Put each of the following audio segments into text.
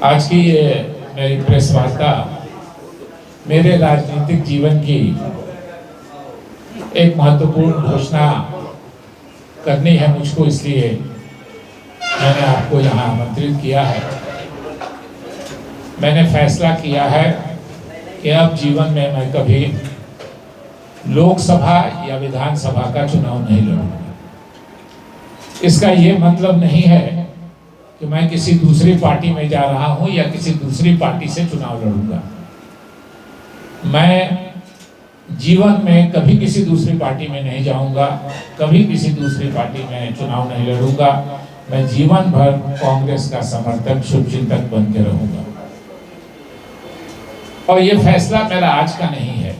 आज की ये मेरी प्रेस वार्ता मेरे राजनीतिक जीवन की एक महत्वपूर्ण घोषणा करनी है मुझको, इसलिए मैंने आपको यहाँ आमंत्रित किया है। मैंने फैसला किया है कि अब जीवन में मैं कभी लोकसभा या विधानसभा का चुनाव नहीं लड़ूंगा। इसका ये मतलब नहीं है कि मैं किसी दूसरी पार्टी में जा रहा हूं या किसी दूसरी पार्टी से चुनाव लड़ूंगा। मैं जीवन में कभी किसी दूसरी पार्टी में नहीं जाऊंगा, कभी किसी दूसरी पार्टी में चुनाव नहीं लड़ूंगा। मैं जीवन भर कांग्रेस का समर्थक, शुभचिंतक बन के रहूंगा। और ये फैसला मेरा आज का नहीं है,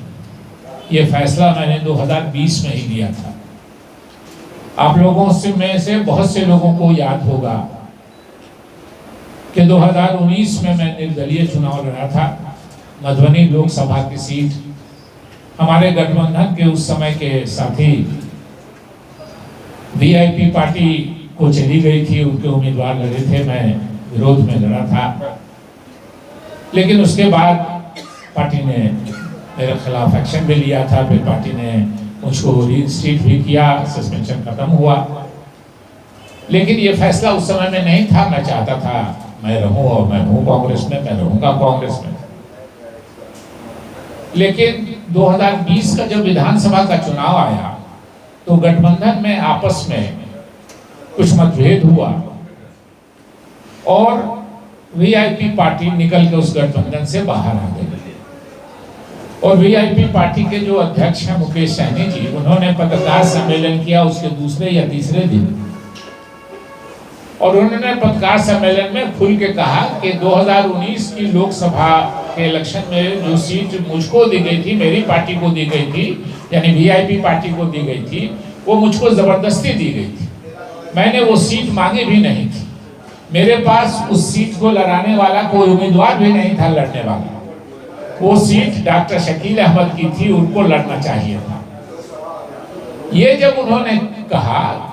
ये फैसला मैंने 2020 में ही लिया था। आप लोगों में से बहुत से लोगों को याद होगा कि 2019 में मैं निर्दलीय चुनाव लड़ा था। मधुबनी लोकसभा की सीट हमारे गठबंधन के उस समय के साथी वीआईपी पार्टी को चली गई थी, उनके उम्मीदवार लड़े थे, मैं विरोध में लड़ा था। लेकिन उसके बाद पार्टी ने मेरे खिलाफ एक्शन भी लिया था, फिर पार्टी ने मुझको रीइंस्टेट भी किया, सस्पेंशन खत्म हुआ। लेकिन ये फैसला उस समय में नहीं था। मैं चाहता था मैं रहूं, और मैं हूं कांग्रेस में, मैं रहूंगा कांग्रेस में। लेकिन 2020 का जब विधानसभा का चुनाव आया तो गठबंधन में आपस में कुछ मतभेद हुआ और वीआईपी पार्टी निकल के उस गठबंधन से बाहर आ गई। और वीआईपी पार्टी के जो अध्यक्ष हैं मुकेश सहनी जी, उन्होंने पत्रकार सम्मेलन किया उसके दूसरे या तीसरे दिन, और उन्होंने पत्रकार सम्मेलन में खुल के कहा कि 2019 की लोकसभा के इलेक्शन में जो सीट मुझको दी गई थी, मेरी पार्टी को दी गई थी, यानी वीआईपी पार्टी को दी गई थी, वो मुझको जबरदस्ती दी गई थी। मैंने वो सीट मांगी भी नहीं थी। मेरे पास उस सीट को लड़ाने वाला कोई उम्मीदवार भी नहीं था लड़ने वाला। वो सीट डॉक्टर शकील अहमद की थी, उनको लड़ना चाहिए था। ये जब उन्होंने कहा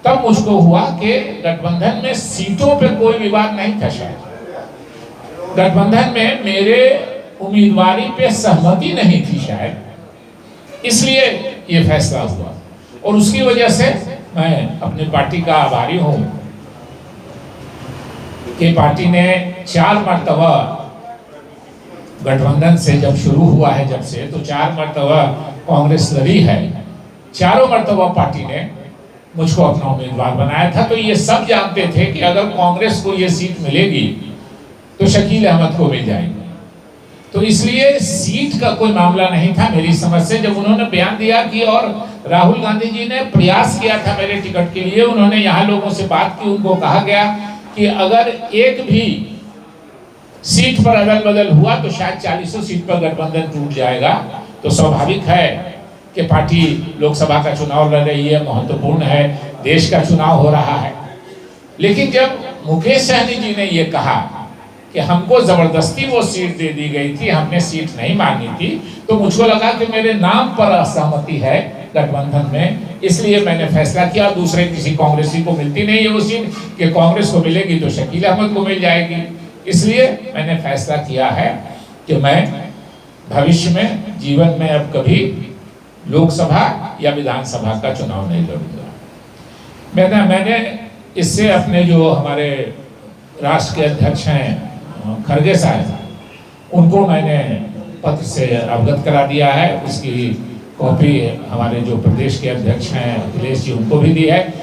तब मुझको हुआ कि गठबंधन में सीटों पे कोई विवाद नहीं था। शायद गठबंधन में मेरे उम्मीदवारी पे सहमति नहीं थी शायद, इसलिए ये फैसला हुआ। और उसकी वजह से मैं अपनी पार्टी का आभारी हूं कि पार्टी ने 4 मरतबा गठबंधन से जब शुरू हुआ है, जब से, तो 4 मरतबा कांग्रेस लड़ी है। चारों मरतबा पार्टी ने मुझको अपना उम्मीदवार बनाया था। तो ये सब जानते थे कि अगर कांग्रेस को ये सीट मिलेगी तो शकील अहमद को मिल जाएगी। तो इसलिए सीट का कोई मामला नहीं था मेरी समझ से। जब उन्होंने बयान दिया कि और राहुल गांधी जी ने प्रयास किया था मेरे टिकट के लिए, उन्होंने यहाँ लोगों से बात की, उनको कहा गया कि अगर एक भी सीट पर अदल बदल हुआ तो शायद 40 सीट पर गठबंधन टूट जाएगा। तो स्वाभाविक है कि पार्टी लोकसभा का चुनाव लड़ रही है, महत्वपूर्ण है, देश का चुनाव हो रहा है। लेकिन जब मुकेश सहनी जी ने ये कहा कि हमको जबरदस्ती वो सीट दे दी गई थी, हमने सीट नहीं मांगी थी, तो मुझको लगा कि मेरे नाम पर असहमति है गठबंधन में, इसलिए मैंने फैसला किया। दूसरे किसी कांग्रेसी को मिलती नहीं है वो सीट, कि कांग्रेस को मिलेगी तो शकील अहमद को मिल जाएगी। इसलिए मैंने फैसला किया है कि मैं भविष्य में जीवन में अब कभी लोकसभा या विधानसभा का चुनाव नहीं लड़ूंगा। मैंने इससे अपने जो हमारे राष्ट्र के अध्यक्ष हैं खड़गे साहब, उनको मैंने पत्र से अवगत करा दिया है। उसकी कॉपी हमारे जो प्रदेश के अध्यक्ष हैं अखिलेश जी, उनको भी दी है।